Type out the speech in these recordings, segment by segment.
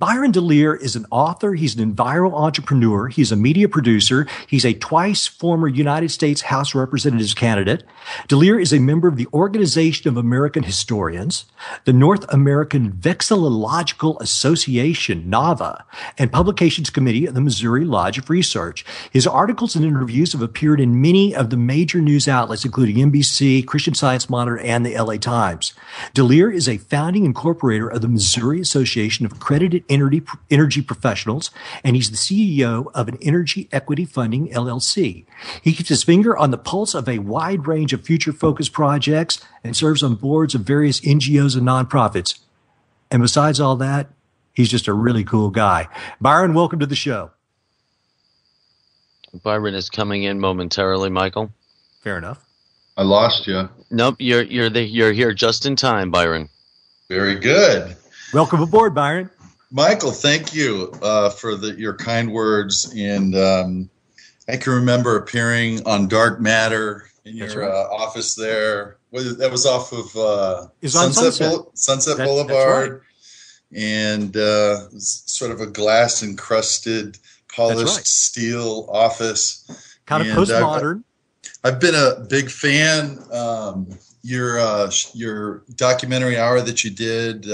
Byron DeLear is an author. He's an environmental entrepreneur. He's a media producer. He's a twice former United States House of Representatives candidate. DeLear is a member of the Organization of American Historians, the North American Vexillological Association, NAVA, and Publications Committee of the Missouri Lodge of Research. His articles and interviews have appeared in many of the major news outlets, including NBC, Christian Science Monitor, and the LA Times. DeLear is a founding incorporator of the Missouri Association of Accredited Energy Professionals, and he's the CEO of an Energy Equity Funding LLC. He keeps his finger on the pulse of a wide range of future-focused projects and serves on boards of various NGOs and nonprofits. And besides all that, he's just a really cool guy. Byron, welcome to the show. Byron is coming in momentarily, Michael. Fair enough. I lost you. Nope, you're here just in time, Byron. Very good. Welcome aboard, Byron. Michael, thank you for your kind words. And I can remember appearing on Dark Matter in your office there. That was off of Sunset Boulevard. And sort of a glass-encrusted, polished steel office. Kind of postmodern. I've been a big fan. Your documentary hour that you did,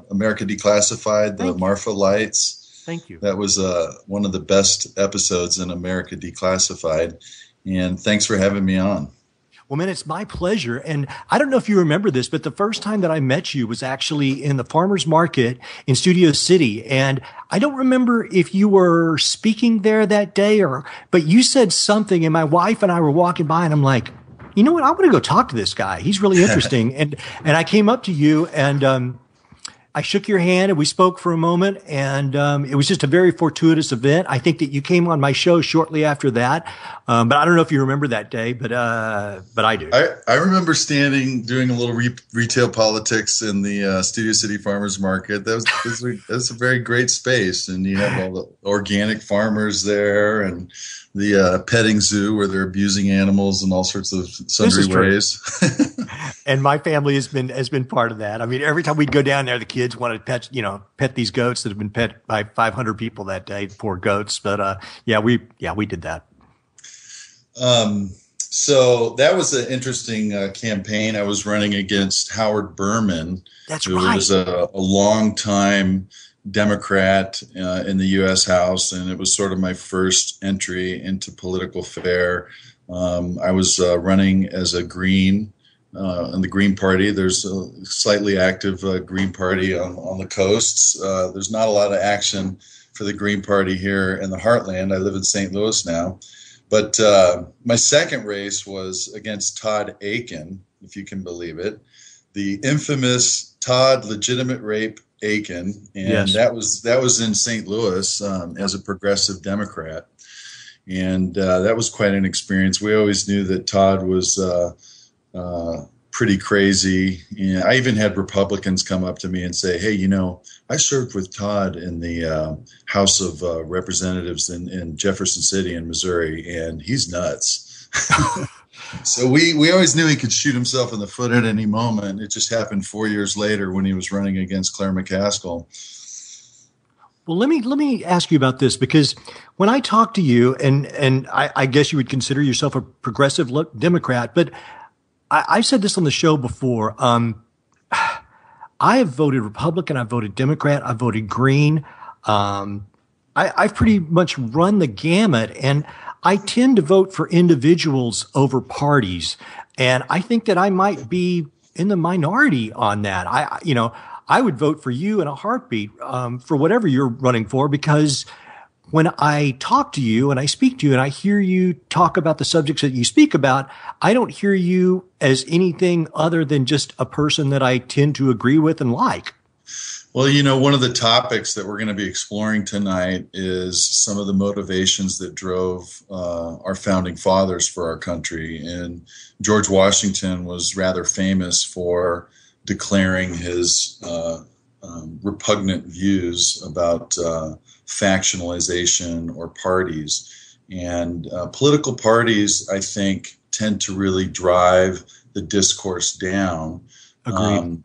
America Declassified, the Marfa Lights. Thank you. That was one of the best episodes in America Declassified. And thanks for having me on. Well, man, it's my pleasure. And I don't know if you remember this, but the first time that I met you was actually in the farmer's market in Studio City. And I don't remember if you were speaking there that day but you said something, and my wife and I were walking by, and I'm like, you know what? I want to go talk to this guy. He's really interesting. and I came up to you, and I shook your hand, and we spoke for a moment, and it was just a very fortuitous event. I think that you came on my show shortly after that, but I don't know if you remember that day, but I do. I remember doing a little retail politics in the Studio City Farmers Market. That was a very great space, and you have all the organic farmers there, and the petting zoo where they're abusing animals in all sorts of sundry ways. And my family has been part of that. I mean, every time we'd go down there, the kids wanted to pet these goats that have been pet by 500 people that day. Poor goats. But we did that. So that was an interesting campaign. I was running against Howard Berman. That's who right. was a long-time Democrat in the U.S. House, and it was sort of my first entry into political fare. I was running as a Green in the Green Party. There's a slightly active Green Party on the coasts. There's not a lot of action for the Green Party here in the heartland. I live in St. Louis now. But my second race was against Todd Aiken, if you can believe it, the infamous Todd Legitimate Rape Aiken, and that was in St. Louis as a progressive Democrat, and that was quite an experience. We always knew that Todd was pretty crazy, and I even had Republicans come up to me and say, "Hey, I served with Todd in the House of Representatives in Jefferson City in Missouri, and he's nuts." So we always knew he could shoot himself in the foot at any moment. It just happened 4 years later when he was running against Claire McCaskill. Well, let me ask you about this, because when I talk to you, and I guess you would consider yourself a progressive Democrat, but I've said this on the show before. I have voted Republican. I've voted Democrat. I've voted Green. I've pretty much run the gamut, and I tend to vote for individuals over parties. And I think that I might be in the minority on that. I would vote for you in a heartbeat for whatever you're running for, because when I talk to you and I speak to you and I hear you talk about the subjects that you speak about, I don't hear you as anything other than just a person that I tend to agree with and like. Well, one of the topics that we're going to be exploring tonight is some of the motivations that drove our founding fathers for our country. And George Washington was rather famous for declaring his repugnant views about factionalization or parties. And political parties, I think, tend to really drive the discourse down. Agreed.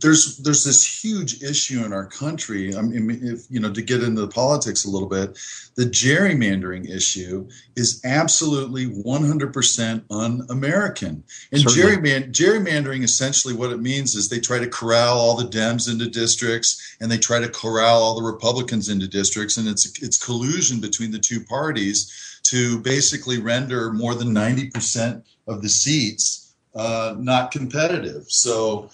there's this huge issue in our country. I mean, if to get into the politics a little bit, the gerrymandering issue is absolutely 100% un-American. And gerrymandering, essentially what it means is they try to corral all the Dems into districts, and they try to corral all the Republicans into districts, and it's collusion between the two parties to basically render more than 90% of the seats not competitive. So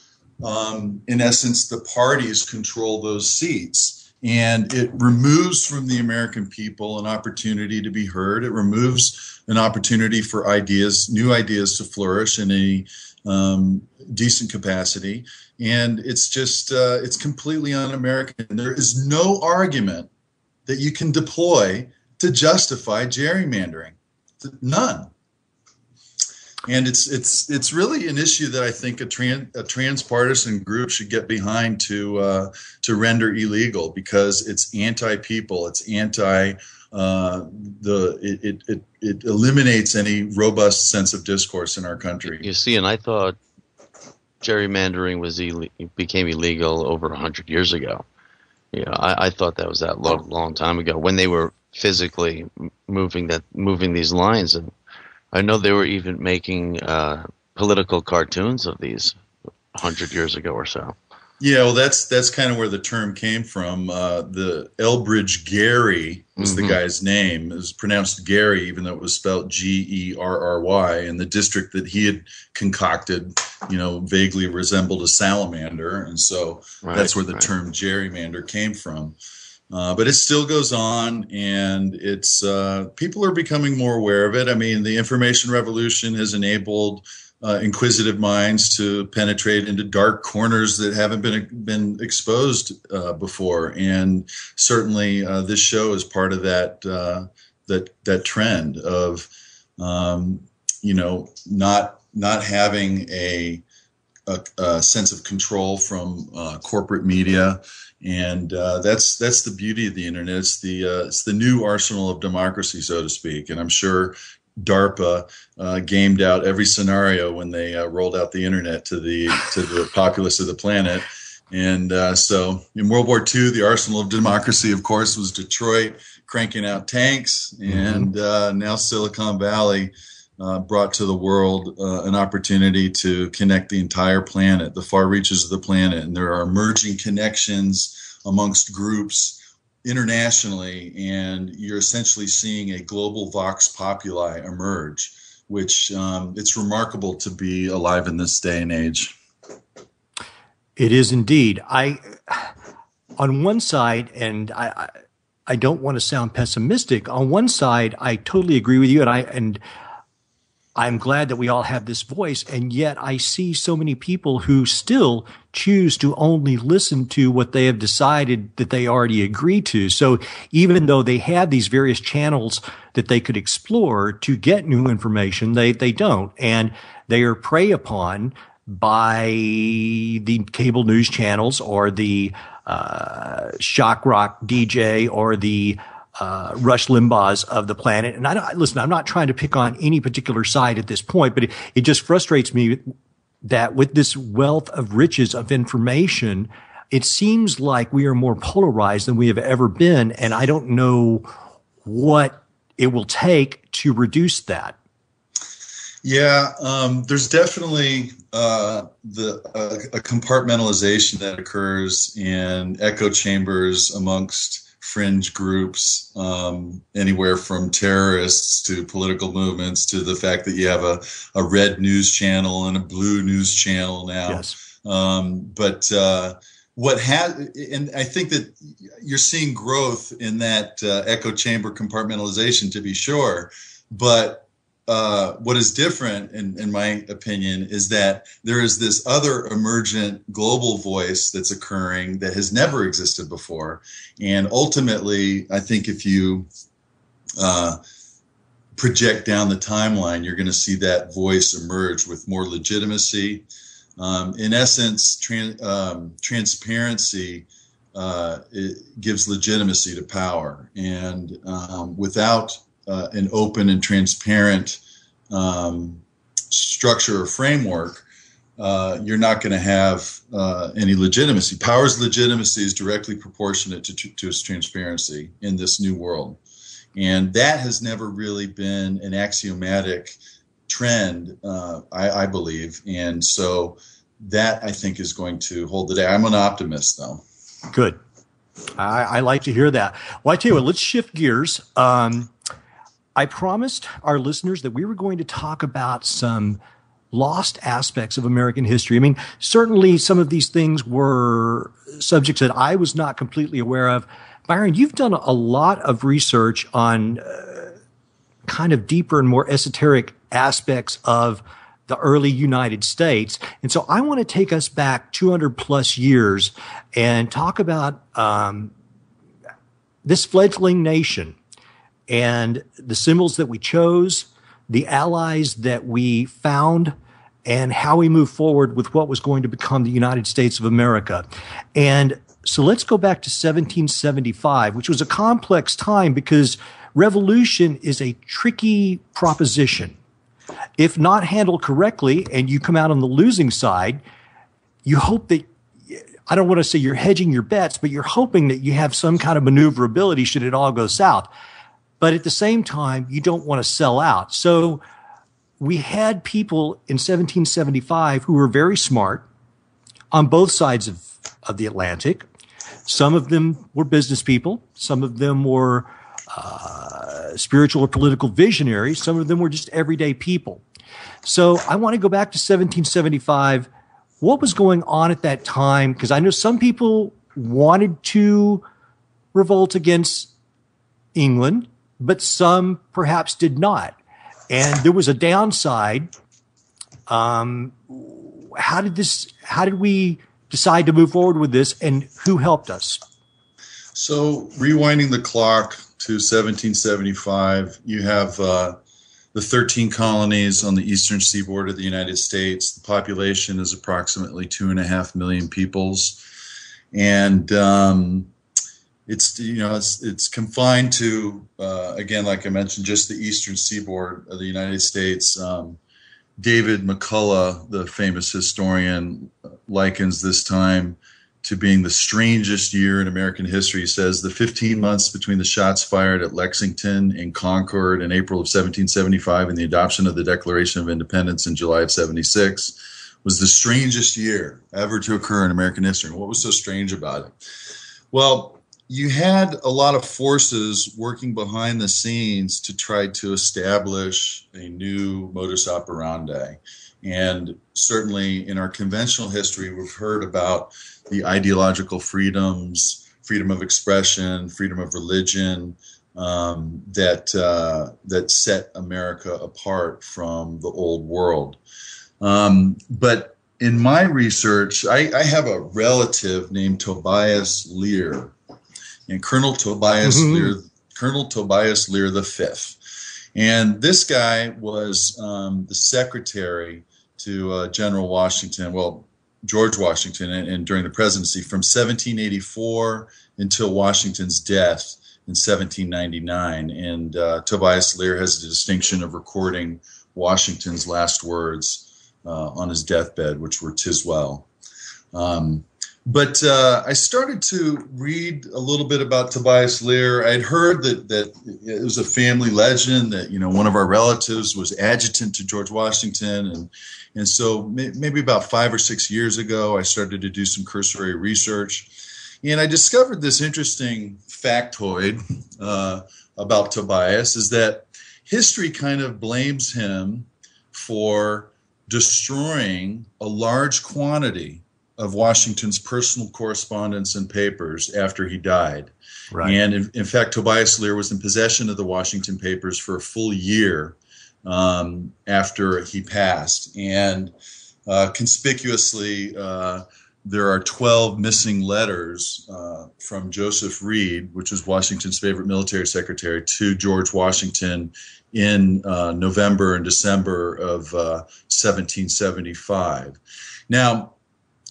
in essence, the parties control those seats, and it removes from the American people an opportunity to be heard. It removes an opportunity for new ideas to flourish in a decent capacity. And it's just, it's completely un-American. There is no argument that you can deploy to justify gerrymandering. None. And it's really an issue that I think a transpartisan group should get behind to render illegal, because it's anti-people, it's anti it eliminates any robust sense of discourse in our country. You see, and I thought gerrymandering became illegal over 100 years ago. I thought that was that long time ago when they were physically moving these lines. And I know they were even making political cartoons of these 100 years ago or so. Yeah, well, that's kind of where the term came from. The Elbridge Gerry was the guy's name. It was pronounced Gary, even though it was spelled Gerry. And the district that he had concocted, vaguely resembled a salamander, and so that's where the term gerrymander came from. But it still goes on, and it's people are becoming more aware of it. I mean, the information revolution has enabled inquisitive minds to penetrate into dark corners that haven't been exposed before, and certainly this show is part of that trend of not having a sense of control from corporate media. And that's the beauty of the internet. It's the new arsenal of democracy, so to speak. And I'm sure DARPA gamed out every scenario when they rolled out the internet to the populace of the planet. And so in World War II, the arsenal of democracy, of course, was Detroit cranking out tanks, and now Silicon Valley brought to the world an opportunity to connect the entire planet, the far reaches of the planet. And there are emerging connections amongst groups internationally, and you're essentially seeing a global vox populi emerge, which it's remarkable to be alive in this day and age. It is indeed. On one side, and I don't want to sound pessimistic, on one side, I totally agree with you, and I'm glad that we all have this voice, and yet I see so many people who still choose to only listen to what they have decided that they already agree to. So even though they have these various channels that they could explore to get new information, they don't. And they are preyed upon by the cable news channels or the shock rock DJ or the Rush Limbaughs of the planet. And I'm not trying to pick on any particular side at this point, but it just frustrates me that with this wealth of riches of information, it seems like we are more polarized than we have ever been. And I don't know what it will take to reduce that. Yeah, there's definitely a compartmentalization that occurs in echo chambers amongst fringe groups, anywhere from terrorists to political movements to the fact that you have a red news channel and a blue news channel now. Yes. But and I think that you're seeing growth in that echo chamber compartmentalization, to be sure. But what is different, in my opinion, is that there is this other emergent global voice that's occurring that has never existed before. And ultimately, I think if you project down the timeline, you're going to see that voice emerge with more legitimacy. In essence, transparency it gives legitimacy to power. And without an open and transparent structure or framework, you're not going to have any legitimacy. Power's legitimacy is directly proportionate to its transparency in this new world. And that has never really been an axiomatic trend, I believe. And so that, I think, is going to hold the day. I'm an optimist, though. Good. I like to hear that. Well, I tell you what, let's shift gears. I promised our listeners that we were going to talk about some lost aspects of American history. I mean, certainly some of these things were subjects that I was not completely aware of. Byron, you've done a lot of research on kind of deeper and more esoteric aspects of the early United States. And so I want to take us back 200 plus years and talk about this fledgling nation and the symbols that we chose, the allies that we found, and how we move forward with what was going to become the United States of America. And so let's go back to 1775, which was a complex time because revolution is a tricky proposition. If not handled correctly and you come out on the losing side, you hope that, I don't want to say you're hedging your bets, but you're hoping that you have some kind of maneuverability should it all go south. But at the same time, you don't want to sell out. So we had people in 1775 who were very smart on both sides of the Atlantic. Some of them were business people. Some of them were spiritual or political visionaries. Some of them were just everyday people. So I want to go back to 1775. What was going on at that time? Because I know some people wanted to revolt against England, but some perhaps did not. And there was a downside. How did we decide to move forward with this, and who helped us? So rewinding the clock to 1775, you have the 13 colonies on the eastern seaboard of the United States. The population is approximately 2.5 million peoples. And it's confined to, again, like I mentioned, just the eastern seaboard of the United States. David McCullough, the famous historian, likens this time to being the strangest year in American history. He says the 15 months between the shots fired at Lexington and Concord in April of 1775 and the adoption of the Declaration of Independence in July of 76 was the strangest year ever to occur in American history. What was so strange about it? Well, you had a lot of forces working behind the scenes to try to establish a new modus operandi. And certainly in our conventional history, we've heard about the ideological freedoms, freedom of expression, freedom of religion, that set America apart from the old world. But in my research, I have a relative named Tobias Lear, and Colonel Tobias Lear V. And this guy was the secretary to General Washington, George Washington, and during the presidency from 1784 until Washington's death in 1799. And Tobias Lear has the distinction of recording Washington's last words on his deathbed, which were "'Tis well." But I started to read a little bit about Tobias Lear. I'd heard that it was a family legend that, one of our relatives was adjutant to George Washington. And so maybe about 5 or 6 years ago, I started to do some cursory research. And I discovered this interesting factoid about Tobias, is that history kind of blames him for destroying a large quantity of Washington's personal correspondence and papers after he died. Right. And in fact, Tobias Lear was in possession of the Washington papers for a full year after he passed. And conspicuously, there are 12 missing letters from Joseph Reed, which was Washington's favorite military secretary, to George Washington in November and December of 1775. Now,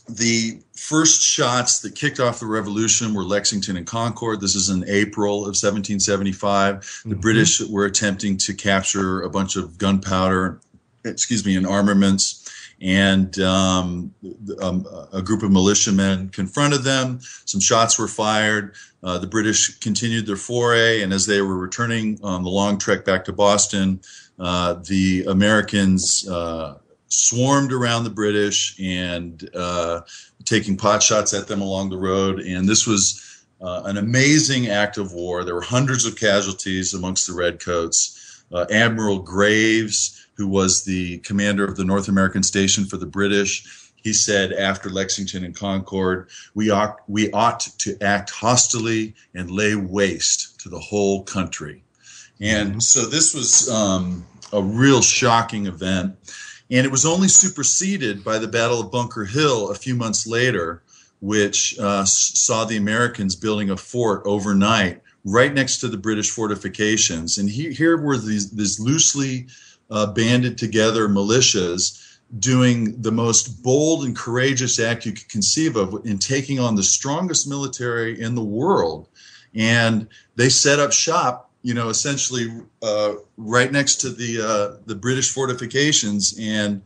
the first shots that kicked off the revolution were Lexington and Concord. This is in April of 1775. The British were attempting to capture a bunch of gunpowder, and armaments. and a group of militiamen confronted them. Some shots were fired. The British continued their foray, and as they were returning on the long trek back to Boston, the Americans swarmed around the British and taking pot shots at them along the road. And this was an amazing act of war. There were hundreds of casualties amongst the Redcoats. Admiral Graves, who was the commander of the North American station for the British, he said after Lexington and Concord, we ought to act hostily and lay waste to the whole country. And so this was a real shocking event. And it was only superseded by the Battle of Bunker Hill a few months later, which saw the Americans building a fort overnight right next to the British fortifications. And here were these loosely banded together militias doing the most bold and courageous act you could conceive of in taking on the strongest military in the world. And they set up shop, essentially right next to the British fortifications, and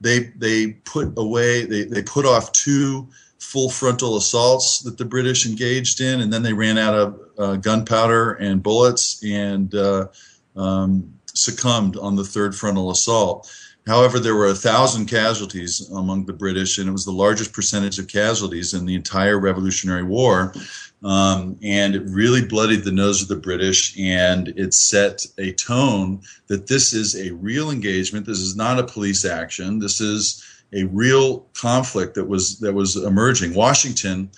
they put off two full frontal assaults that the British engaged in, and then they ran out of gunpowder and bullets and succumbed on the third frontal assault. However, there were 1,000 casualties among the British, and it was the largest percentage of casualties in the entire Revolutionary War. And it really bloodied the nose of the British, and it set a tone that this is a real engagement. This is not a police action. This is a real conflict that was emerging. Washington,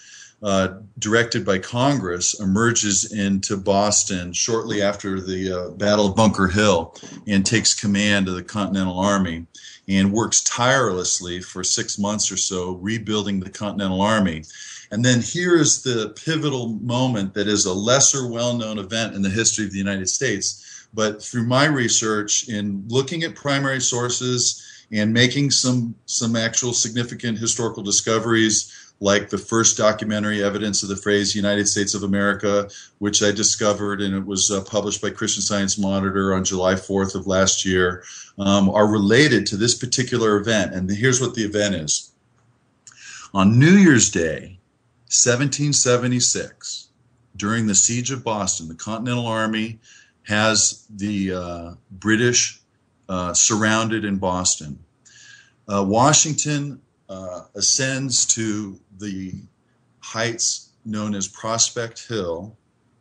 directed by Congress, emerges into Boston shortly after the Battle of Bunker Hill and takes command of the Continental Army and works tirelessly for 6 months or so rebuilding the Continental Army. And then here is the pivotal moment that is a lesser well-known event in the history of the United States. But through my research in looking at primary sources and making some actual significant historical discoveries, like the first documentary evidence of the phrase United States of America, which I discovered, and it was published by Christian Science Monitor on July 4th of last year, are related to this particular event. And here's what the event is. On New Year's Day, 1776, during the Siege of Boston, the Continental Army has the British surrounded in Boston. Washington ascends to the heights known as Prospect Hill,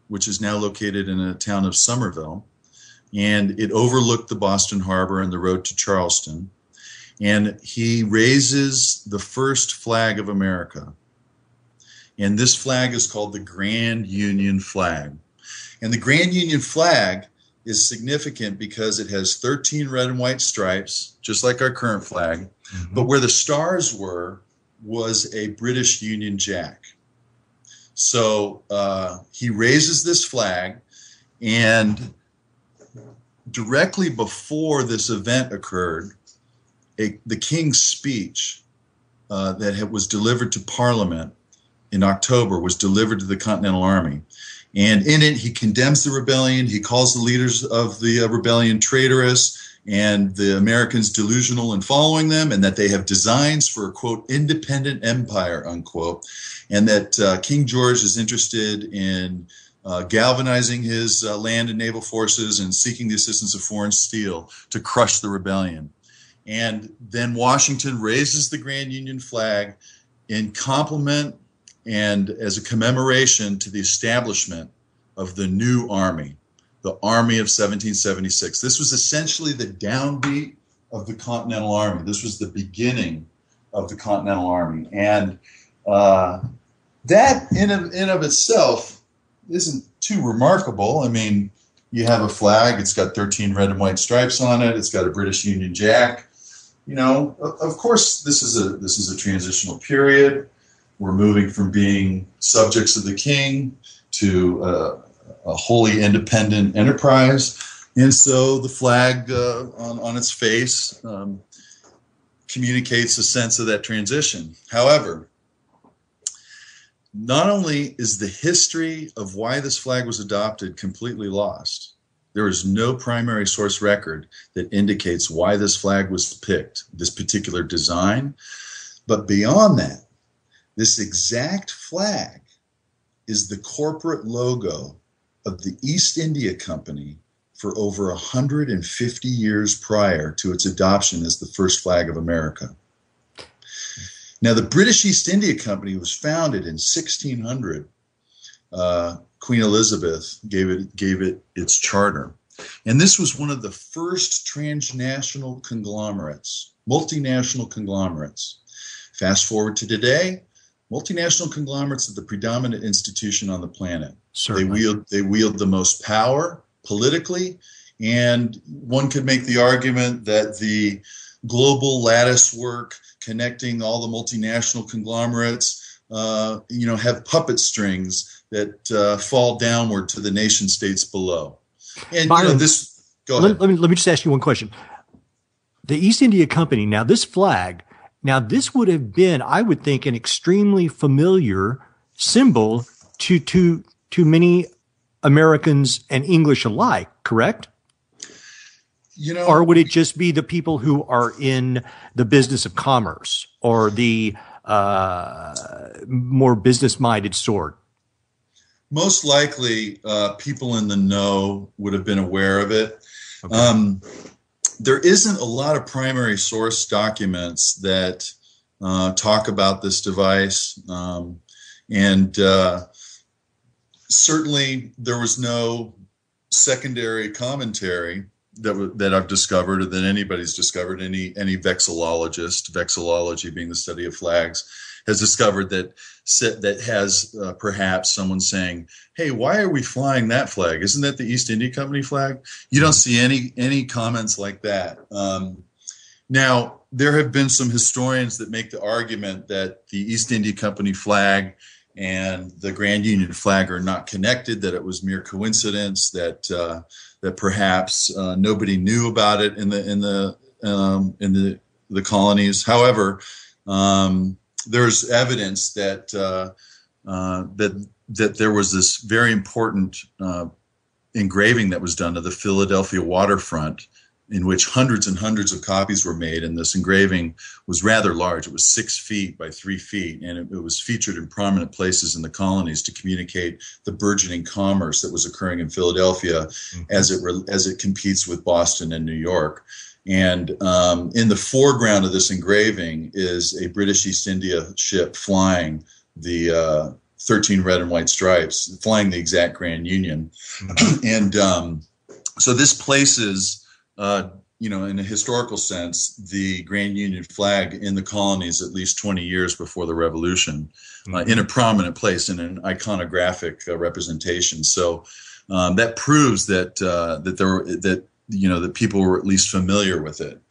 which is now located in a town of Somerville, and it overlooked the Boston Harbor and the road to Charleston. And he raises the first flag of America. And this flag is called the Grand Union flag. And the Grand Union flag is significant because it has 13 red and white stripes, just like our current flag. Mm-hmm. But where the stars were was a British Union Jack. So he raises this flag, and directly before this event occurred, the King's speech that was delivered to Parliament in October was delivered to the Continental Army. And in it, he condemns the rebellion. He calls the leaders of the rebellion traitorous and the Americans delusional in following them, and that they have designs for a, quote, independent empire, unquote, and that King George is interested in galvanizing his land and naval forces and seeking the assistance of foreign steel to crush the rebellion. And then Washington raises the Grand Union flag in compliment and as a commemoration to the establishment of the new army, the Army of 1776. This was essentially the downbeat of the Continental Army. This was the beginning of the Continental Army. And that in of itself isn't too remarkable. I mean, you have a flag, it's got 13 red and white stripes on it, it's got a British Union Jack. You know, of course, this is a transitional period. We're moving from being subjects of the king to a wholly independent enterprise. And so the flag on its face communicates a sense of that transition. However, not only is the history of why this flag was adopted completely lost, There is no primary source record that indicates why this flag was picked, this particular design. But beyond that, this exact flag is the corporate logo of the East India Company for over 150 years prior to its adoption as the first flag of America. Now, the British East India Company was founded in 1600. Queen Elizabeth gave it its charter. And this was one of the first transnational conglomerates, multinational conglomerates. Fast forward to today, multinational conglomerates are the predominant institution on the planet. Certainly. They wield the most power politically, and one could make the argument that the global lattice work connecting all the multinational conglomerates, have puppet strings that fall downward to the nation states below. And Byron, go ahead. Let me just ask you one question. The East India Company, now this flag, this would have been, I would think, an extremely familiar symbol to many Americans and English alike, correct? Or would it just be the people who are in the business of commerce or the more business-minded sort? Most likely, people in the know would have been aware of it. Okay. There isn't a lot of primary source documents that talk about this device, and certainly there was no secondary commentary that I've discovered or that anybody's discovered. Any vexillologist, vexillology being the study of flags, has discovered that has perhaps someone saying, "Hey, why are we flying that flag? Isn't that the East India Company flag?" You don't see any comments like that. Now, there have been some historians that make the argument that the East India Company flag and the Grand Union flag are not connected, that it was mere coincidence, that perhaps nobody knew about it in the colonies. However, there's evidence that there was this very important engraving that was done of the Philadelphia waterfront, in which hundreds and hundreds of copies were made, and this engraving was rather large. It was 6 feet by 3 feet, and it was featured in prominent places in the colonies to communicate the burgeoning commerce that was occurring in Philadelphia as it competes with Boston and New York. And in the foreground of this engraving is a British East India ship flying the 13 red and white stripes, flying the exact Grand Union. And so this places, in a historical sense, the Grand Union flag in the colonies at least 20 years before the Revolution, in a prominent place, in an iconographic representation. So that proves that that people were at least familiar with it.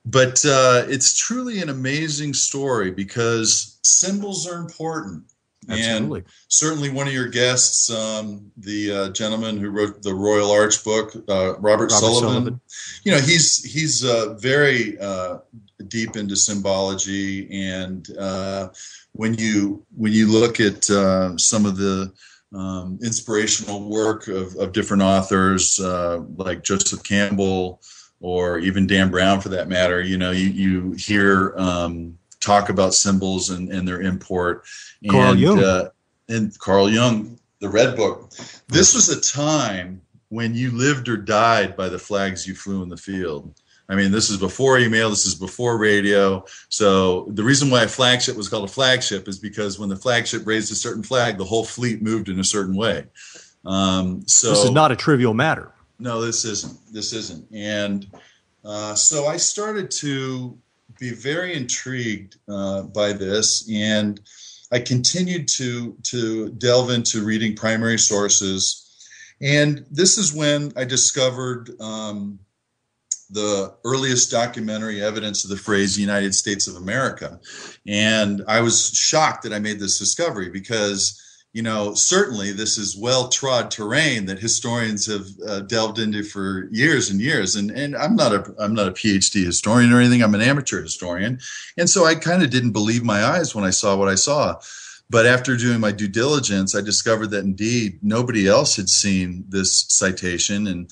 But it's truly an amazing story because symbols are important. Absolutely. And certainly one of your guests, the gentleman who wrote the Royal Arch book, Robert Sullivan, he's very deep into symbology. And when you look at some of the inspirational work of different authors like Joseph Campbell or even Dan Brown, for that matter, you hear talk about symbols and their import. Carl Jung, the Red Book. This was a time when you lived or died by the flags you flew in the field. I mean, this is before email, this is before radio. So the reason why a flagship was called a flagship is because when the flagship raised a certain flag, the whole fleet moved in a certain way. So this is not a trivial matter. No, this isn't. And so I started to be very intrigued by this, and I continued to delve into reading primary sources. And this is when I discovered the earliest documentary evidence of the phrase United States of America. And I was shocked that I made this discovery because, certainly this is well-trod terrain that historians have delved into for years and years. And I'm not a PhD historian or anything. I'm an amateur historian. And so I kind of didn't believe my eyes when I saw what I saw. But after doing my due diligence, I discovered that indeed nobody else had seen this citation, and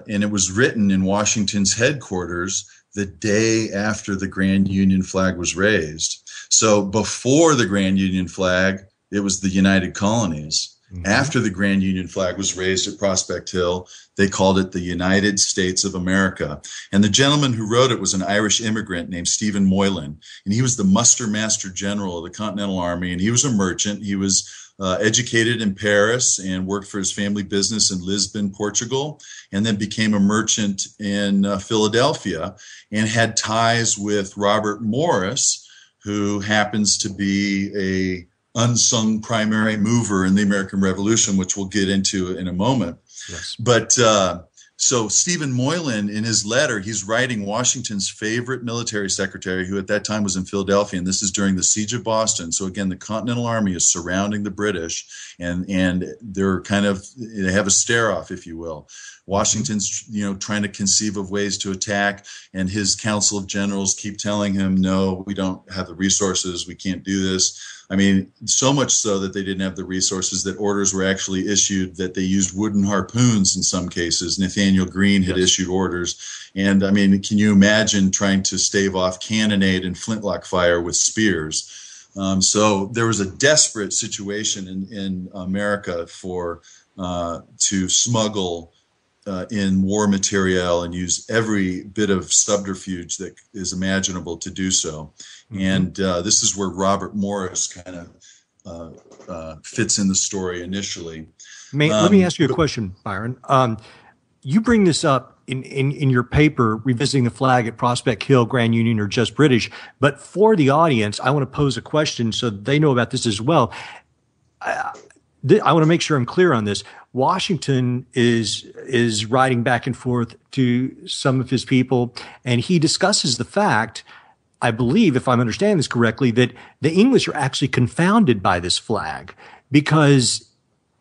it was written in Washington's headquarters the day after the Grand Union flag was raised. So before the Grand Union flag, it was the United Colonies. Mm-hmm. After the Grand Union flag was raised at Prospect Hill, they called it the United States of America. And the gentleman who wrote it was an Irish immigrant named Stephen Moylan. And he was the muster master general of the Continental Army, and he was a merchant. He was educated in Paris and worked for his family business in Lisbon, Portugal, and then became a merchant in Philadelphia and had ties with Robert Morris, who happens to be a unsung primary mover in the American Revolution, which we'll get into in a moment. Yes. But so Stephen Moylan, in his letter, he's writing Washington's favorite military secretary, who at that time was in Philadelphia, and this is during the Siege of Boston. So again, the Continental Army is surrounding the British, and they're they have a stare-off, if you will. Washington's, trying to conceive of ways to attack, and his council of generals keep telling him, no, we don't have the resources, we can't do this. I mean, so much so that they didn't have the resources that orders were actually issued that they used wooden harpoons in some cases. Nathaniel Greene had issued orders. And I mean, can you imagine trying to stave off cannonade and flintlock fire with spears? So there was a desperate situation in America to smuggle in war material and use every bit of subterfuge that is imaginable to do so. Mm-hmm. And this is where Robert Morris kind of fits in the story initially. Let me ask you a question, Byron. You bring this up in your paper, Revisiting the Flag at Prospect Hill, Grand Union, or Just British. But for the audience, I want to pose a question so they know about this as well. I want to make sure I'm clear on this. Washington is writing back and forth to some of his people, and he discusses the fact, I believe, if I'm understanding this correctly, that the English are actually confounded by this flag, because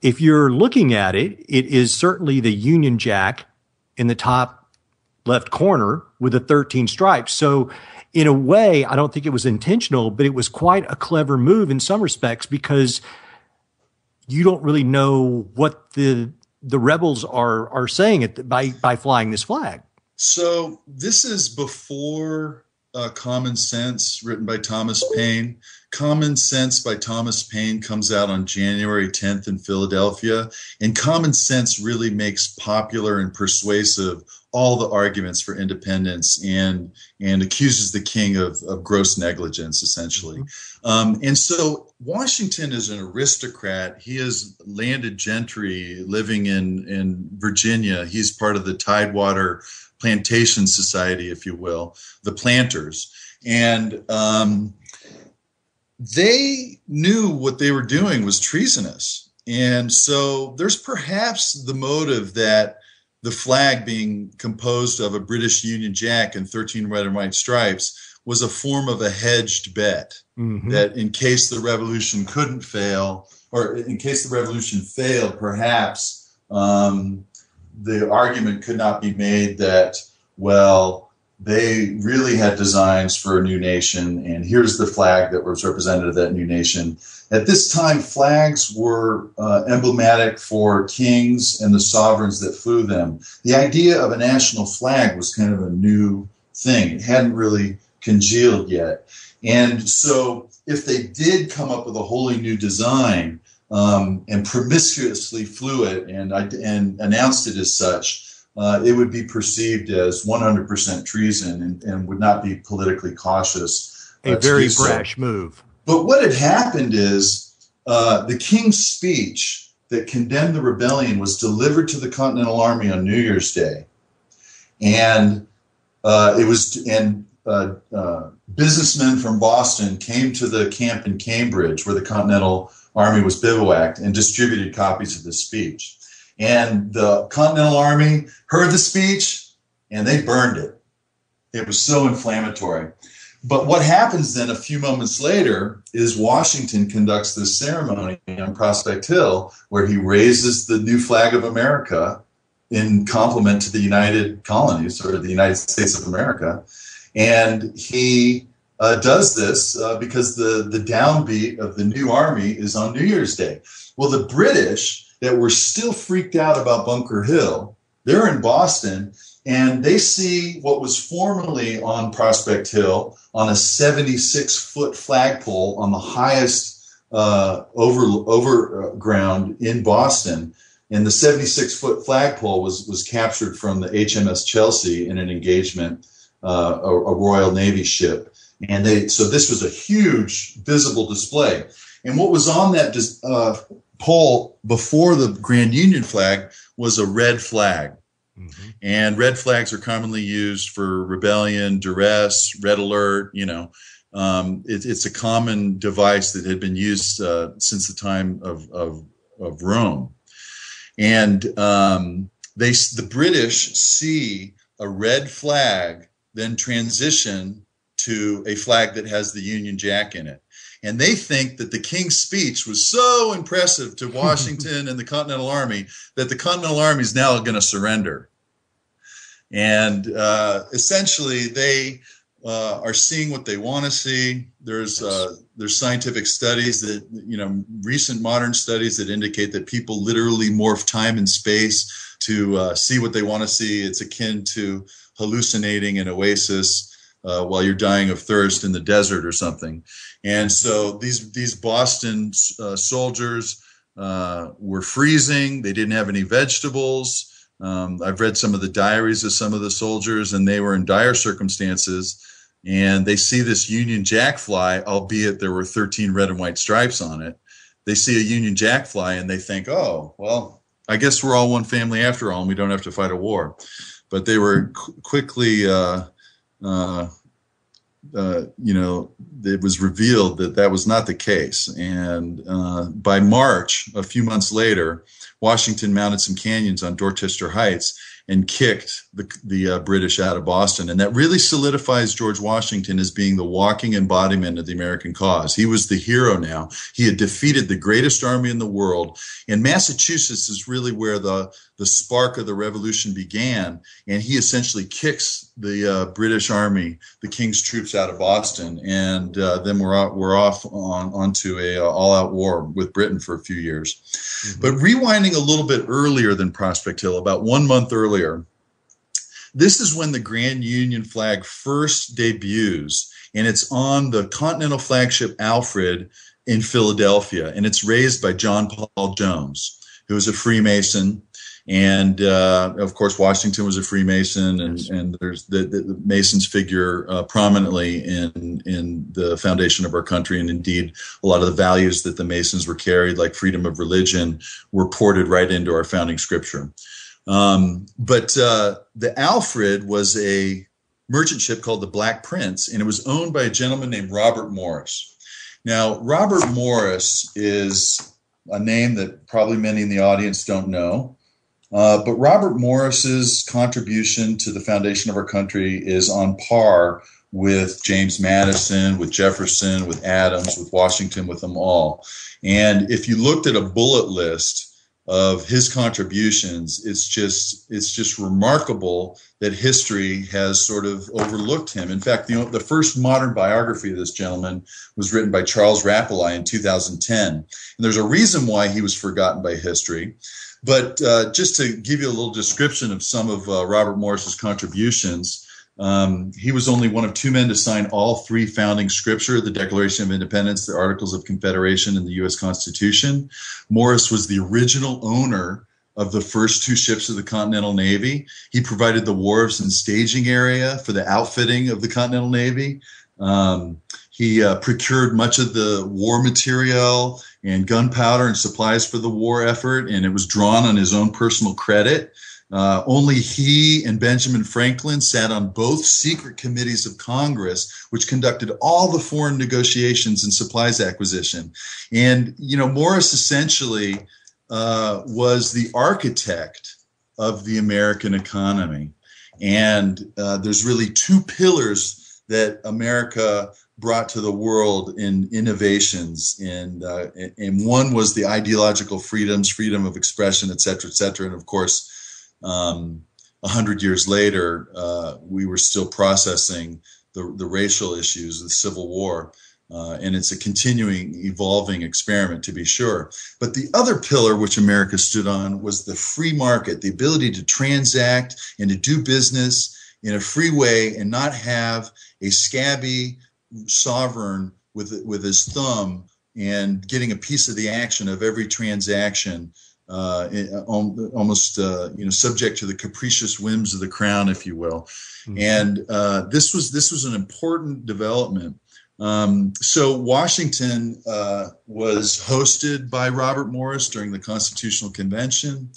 if you're looking at it, it is certainly the Union Jack in the top left corner with the 13 stripes. So in a way, I don't think it was intentional, but it was quite a clever move in some respects, because you don't really know what the rebels are saying by flying this flag. So this is before Common Sense, written by Thomas Paine. Common Sense by Thomas Paine comes out on January 10th in Philadelphia, and Common Sense really makes popular and persuasive all the arguments for independence and accuses the king of gross negligence, essentially. Mm-hmm. And so Washington is an aristocrat. He is landed gentry living in Virginia. He's part of the Tidewater Plantation Society, if you will, the planters. And they knew what they were doing was treasonous. And so there's perhaps the motive that the flag, being composed of a British Union Jack and 13 red and white stripes, was a form of a hedged bet. Mm-hmm. That in case the revolution couldn't fail, or in case the revolution failed, perhaps the argument could not be made that, well, they really had designs for a new nation, and here's the flag that was representative of that new nation. At this time, flags were emblematic for kings and the sovereigns that flew them. The idea of a national flag was kind of a new thing. It hadn't really congealed yet. And so if they did come up with a wholly new design and promiscuously flew it and announced it as such, it would be perceived as 100% treason and would not be politically cautious. A very brash move. But what had happened is the king's speech that condemned the rebellion was delivered to the Continental Army on New Year's Day. And businessmen from Boston came to the camp in Cambridge where the Continental Army was bivouacked and distributed copies of the speech. And the Continental Army heard the speech and they burned it. It was so inflammatory. But what happens then a few moments later is Washington conducts this ceremony on Prospect Hill where he raises the new flag of America in compliment to the United Colonies, or the United States of America. And he does this because the downbeat of the new army is on New Year's Day. Well, the British that were still freaked out about Bunker Hill, they're in Boston, and they see what was formerly on Prospect Hill on a 76-foot flagpole on the highest overground in Boston. And the 76-foot flagpole was captured from the HMS Chelsea in an engagement, a Royal Navy ship. And so this was a huge visible display. And what was on that pole before the Grand Union flag was a red flag. Mm-hmm. And red flags are commonly used for rebellion, duress, red alert. It's a common device that had been used since the time of Rome. And the British see a red flag then transition to a flag that has the Union Jack in it. And they think that the King's speech was so impressive to Washington and the Continental Army that the Continental Army is now going to surrender. And essentially, they are seeing what they want to see. There's scientific studies that, recent modern studies that indicate that people literally morph time and space to see what they want to see. It's akin to hallucinating an oasis while you're dying of thirst in the desert or something. And so these Boston soldiers were freezing. They didn't have any vegetables. I've read some of the diaries of some of the soldiers, and they were in dire circumstances. And they see this Union Jack fly, albeit there were 13 red and white stripes on it. They see a Union Jack fly, and they think, oh, well, I guess we're all one family after all, and we don't have to fight a war. But they were quickly, it was revealed that was not the case. And by March, a few months later, Washington mounted some canyons on Dorchester Heights and kicked the British out of Boston. And that really solidifies George Washington as being the walking embodiment of the American cause. He was the hero now. He had defeated the greatest army in the world. And Massachusetts is really where the spark of the revolution began. And he essentially kicks the British army, the King's troops, out of Boston. And then we're off onto a all-out war with Britain for a few years. Mm-hmm. But rewinding a little bit earlier than Prospect Hill, about 1 month earlier, this is when the Grand Union flag first debuts, and it's on the Continental Flagship Alfred in Philadelphia, and it's raised by John Paul Jones, who was a Freemason. And of course, Washington was a Freemason, and there's the Masons figure prominently in the foundation of our country. And indeed, a lot of the values that the Masons were carried, like freedom of religion, were ported right into our founding scripture. But the Alfred was a merchant ship called the Black Prince, and it was owned by a gentleman named Robert Morris. Now, Robert Morris is a name that probably many in the audience don't know. But Robert Morris's contribution to the foundation of our country is on par with James Madison, with Jefferson, with Adams, with Washington, with them all. And if you looked at a bullet list of his contributions, it's just remarkable that history has sort of overlooked him. In fact, the first modern biography of this gentleman was written by Charles Rapelye in 2010. And there's a reason why he was forgotten by history. But just to give you a little description of some of Robert Morris's contributions, he was only one of two men to sign all three founding scripture, the Declaration of Independence, the Articles of Confederation, and the U.S. Constitution. Morris was the original owner of the first two ships of the Continental Navy. He provided the wharves and staging area for the outfitting of the Continental Navy. He procured much of the war material and gunpowder and supplies for the war effort, and it was drawn on his own personal credit. Only he and Benjamin Franklin sat on both secret committees of Congress, which conducted all the foreign negotiations and supplies acquisition. And, Morris essentially was the architect of the American economy. And there's really two pillars that America brought to the world in innovations, and one was the ideological freedoms, freedom of expression, et cetera, et cetera. And of course, 100 years later, we were still processing the racial issues of the Civil War. And it's a continuing, evolving experiment, to be sure. But the other pillar which America stood on was the free market, the ability to transact and to do business in a free way and not have a scabby sovereign with his thumb and getting a piece of the action of every transaction, almost subject to the capricious whims of the crown, if you will. Mm-hmm. And this was an important development. So Washington was hosted by Robert Morris during the Constitutional Convention.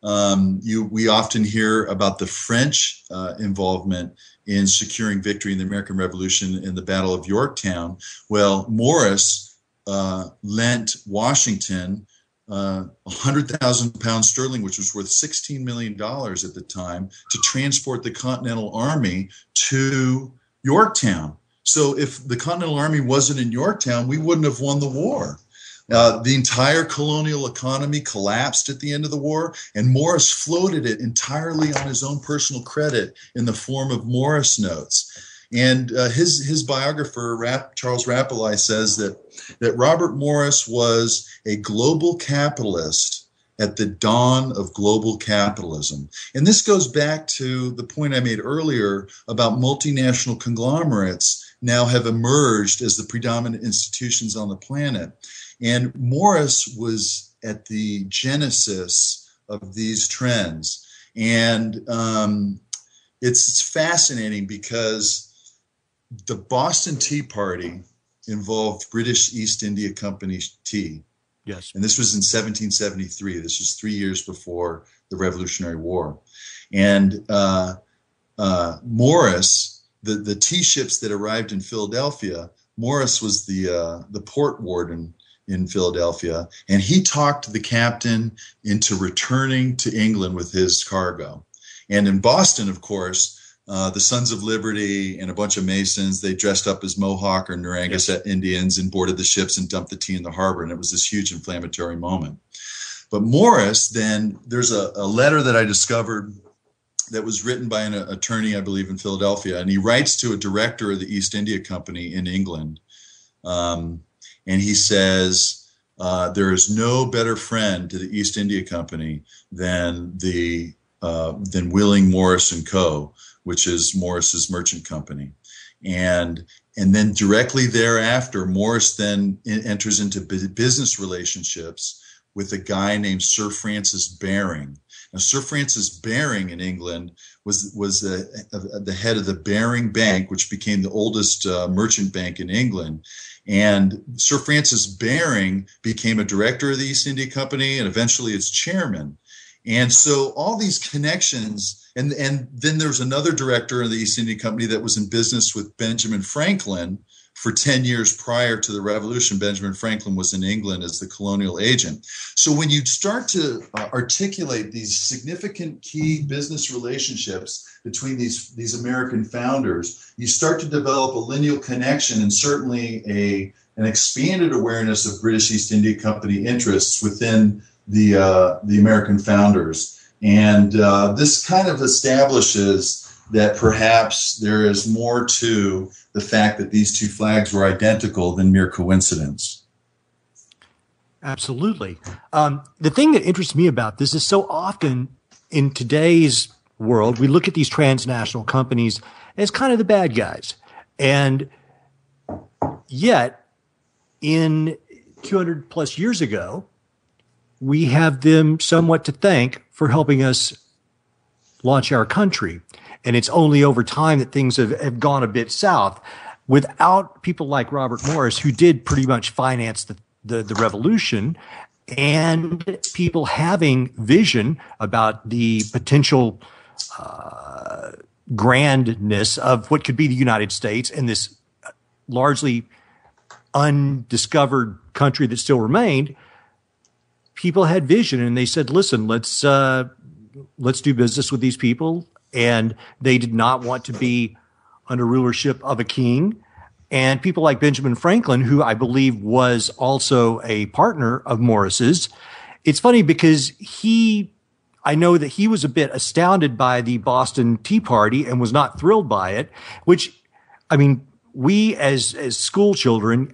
We often hear about the French involvement in securing victory in the American Revolution in the Battle of Yorktown. Well, Morris lent Washington 100,000 pounds sterling, which was worth $16 million at the time, to transport the Continental Army to Yorktown. So if the Continental Army wasn't in Yorktown, we wouldn't have won the war. The entire colonial economy collapsed at the end of the war, and Morris floated it entirely on his own personal credit in the form of Morris notes. And his biographer, Charles Rapelye, says that Robert Morris was a global capitalist at the dawn of global capitalism. And this goes back to the point I made earlier about multinational conglomerates now have emerged as the predominant institutions on the planet. And Morris was at the genesis of these trends. And it's fascinating because the Boston Tea Party involved British East India Company tea. Yes. And this was in 1773. This was 3 years before the Revolutionary War. And Morris, the tea ships that arrived in Philadelphia, Morris was the port warden in Philadelphia, and he talked the captain into returning to England with his cargo. And in Boston, of course, the Sons of Liberty and a bunch of Masons, they dressed up as Mohawk or Narragansett Indians and boarded the ships and dumped the tea in the harbor, and it was this huge inflammatory moment. But Morris, then, there's a letter that I discovered that was written by an attorney, I believe, in Philadelphia, and he writes to a director of the East India Company in England. And he says, there is no better friend to the East India Company than Willing Morris and Co., which is Morris's merchant company. And then directly thereafter, Morris then enters into business relationships with a guy named Sir Francis Baring. Now, Sir Francis Baring in England was the head of the Baring Bank, which became the oldest merchant bank in England. And Sir Francis Baring became a director of the East India Company and eventually its chairman. And so all these connections, and then there's another director of the East India Company that was in business with Benjamin Franklin for 10 years prior to the Revolution. Benjamin Franklin was in England as the colonial agent. So when you start to articulate these significant key business relationships between these American founders, you start to develop a lineal connection and certainly an expanded awareness of British East India Company interests within the American founders. And this kind of establishes that perhaps there is more to the fact that these two flags were identical than mere coincidence. Absolutely. The thing that interests me about this is so often in today's world, we look at these transnational companies as kind of the bad guys. And yet, in 200 plus years ago, we have them somewhat to thank for helping us launch our country. And it's only over time that things have gone a bit south. Without people like Robert Morris, who did pretty much finance the revolution, and people having vision about the potential grandness of what could be the United States and this largely undiscovered country that still remained, people had vision and they said, listen, let's do business with these people. And they did not want to be under rulership of a king. And people like Benjamin Franklin, who I believe was also a partner of Morris's. It's funny because I know that he was a bit astounded by the Boston Tea Party and was not thrilled by it, which I mean, we as school children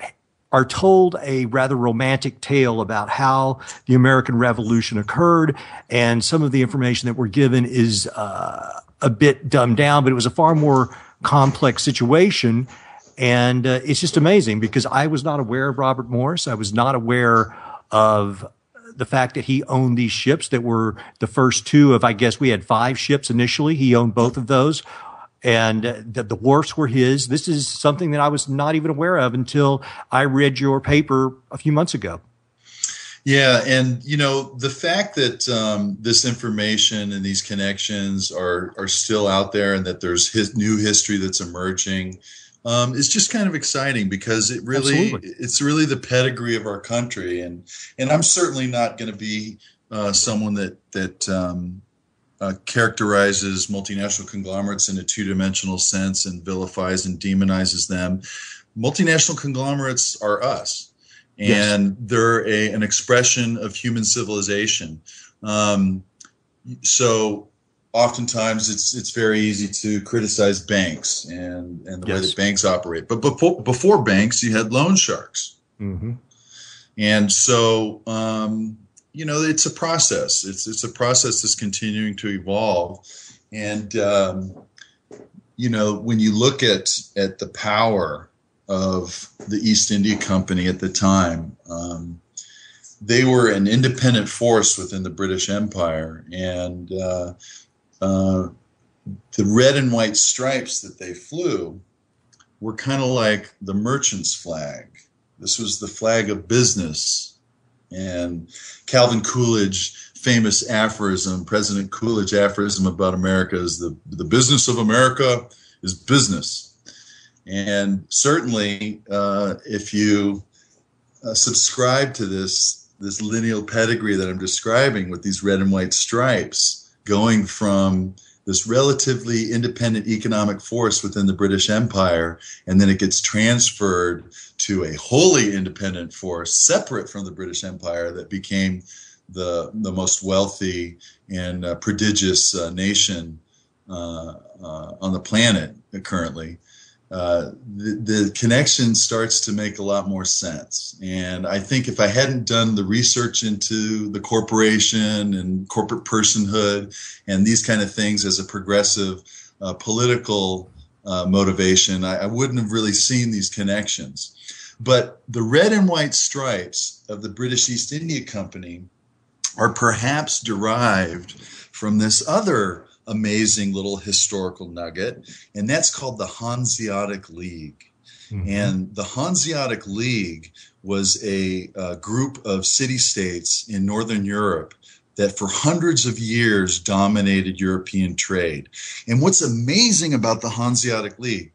are told a rather romantic tale about how the American Revolution occurred, and some of the information that we're given is a bit dumbed down, but it was a far more complex situation. And it's just amazing because I was not aware of Robert Morris. I was not aware of the fact that he owned these ships that were the first two of, I guess we had 5 ships initially. He owned both of those. And the wharfs were his. This is something that I was not even aware of until I read your paper a few months ago. Yeah, and the fact that this information and these connections are still out there, and that there's new history that's emerging, is just kind of exciting, because it's really the pedigree of our country, and I'm certainly not going to be someone that characterizes multinational conglomerates in a two-dimensional sense and vilifies and demonizes them. Multinational conglomerates are us, and they're an expression of human civilization. So oftentimes it's very easy to criticize banks and the way that banks operate. But before banks, you had loan sharks. Mm-hmm. And so it's a process. It's a process that's continuing to evolve. And, when you look at the power of the East India Company at the time, they were an independent force within the British Empire. And the red and white stripes that they flew were kind of like the merchant's flag. This was the flag of business. And Calvin Coolidge, famous aphorism, President Coolidge aphorism about America is the business of America is business. And certainly, if you subscribe to this lineal pedigree that I'm describing with these red and white stripes, going from this relatively independent economic force within the British Empire, and then it gets transferred to a wholly independent force separate from the British Empire that became the most wealthy and prodigious nation on the planet currently. The connection starts to make a lot more sense. And I think if I hadn't done the research into the corporation and corporate personhood and these kind of things as a progressive political motivation, I wouldn't have really seen these connections. But the red and white stripes of the British East India Company are perhaps derived from this other amazing little historical nugget, and that's called the Hanseatic League. Mm-hmm. And the Hanseatic League was a group of city-states in Northern Europe that for hundreds of years dominated European trade. And what's amazing about the Hanseatic League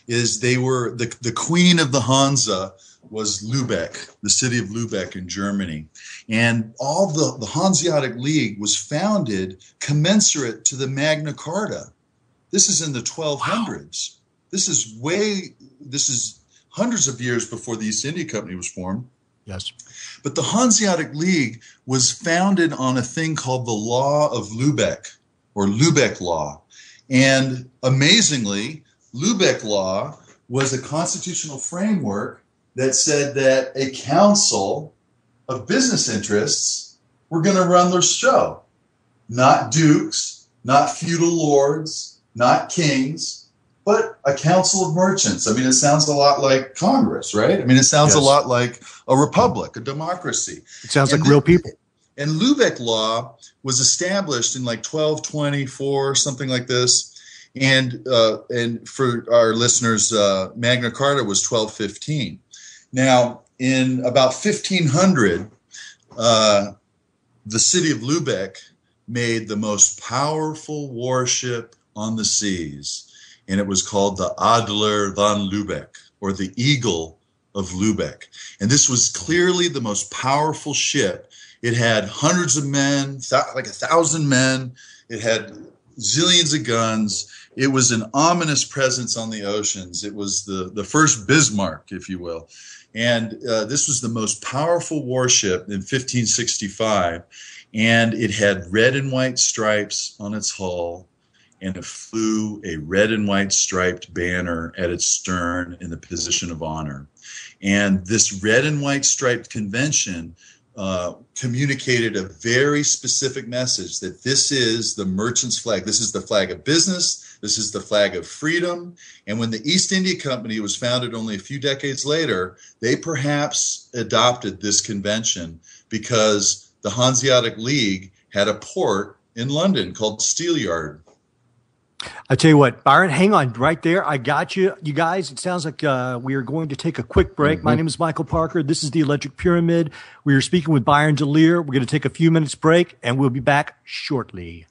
is they were the queen of the Hansa was Lubeck, the city of Lubeck in Germany. And all the Hanseatic League was founded commensurate to the Magna Carta. This is in the 1200s. Wow. This is hundreds of years before the East India Company was formed. Yes. But the Hanseatic League was founded on a thing called the Law of Lubeck, or Lubeck Law. And amazingly, Lubeck Law was a constitutional framework that said that a council of business interests were going to run their show. Not dukes, not feudal lords, not kings, but a council of merchants. I mean, it sounds a lot like Congress, right? I mean, it sounds a lot like a republic, a democracy. It sounds like real people. And Lubeck Law was established in like 1224, something like this. And for our listeners, Magna Carta was 1215. Now, in about 1500, the city of Lubeck made the most powerful warship on the seas, and it was called the Adler von Lubeck, or the Eagle of Lubeck. And this was clearly the most powerful ship. It had hundreds of men, like 1,000 men. It had zillions of guns. It was an ominous presence on the oceans. It was the first Bismarck, if you will. And this was the most powerful warship in 1565. And it had red and white stripes on its hull. and it flew a red and white striped banner at its stern in the position of honor. And this red and white striped convention communicated a very specific message that this is the merchant's flag. This is the flag of business. This is the flag of freedom. And when the East India Company was founded only a few decades later, they perhaps adopted this convention because the Hanseatic League had a port in London called Steelyard. I tell you what, Byron, hang on right there. I got you. You guys, it sounds like we are going to take a quick break. My name is Michael Parker. This is the Electric Pyramid. We are speaking with Byron DeLear. We're going to take a few minutes break, and we'll be back shortly.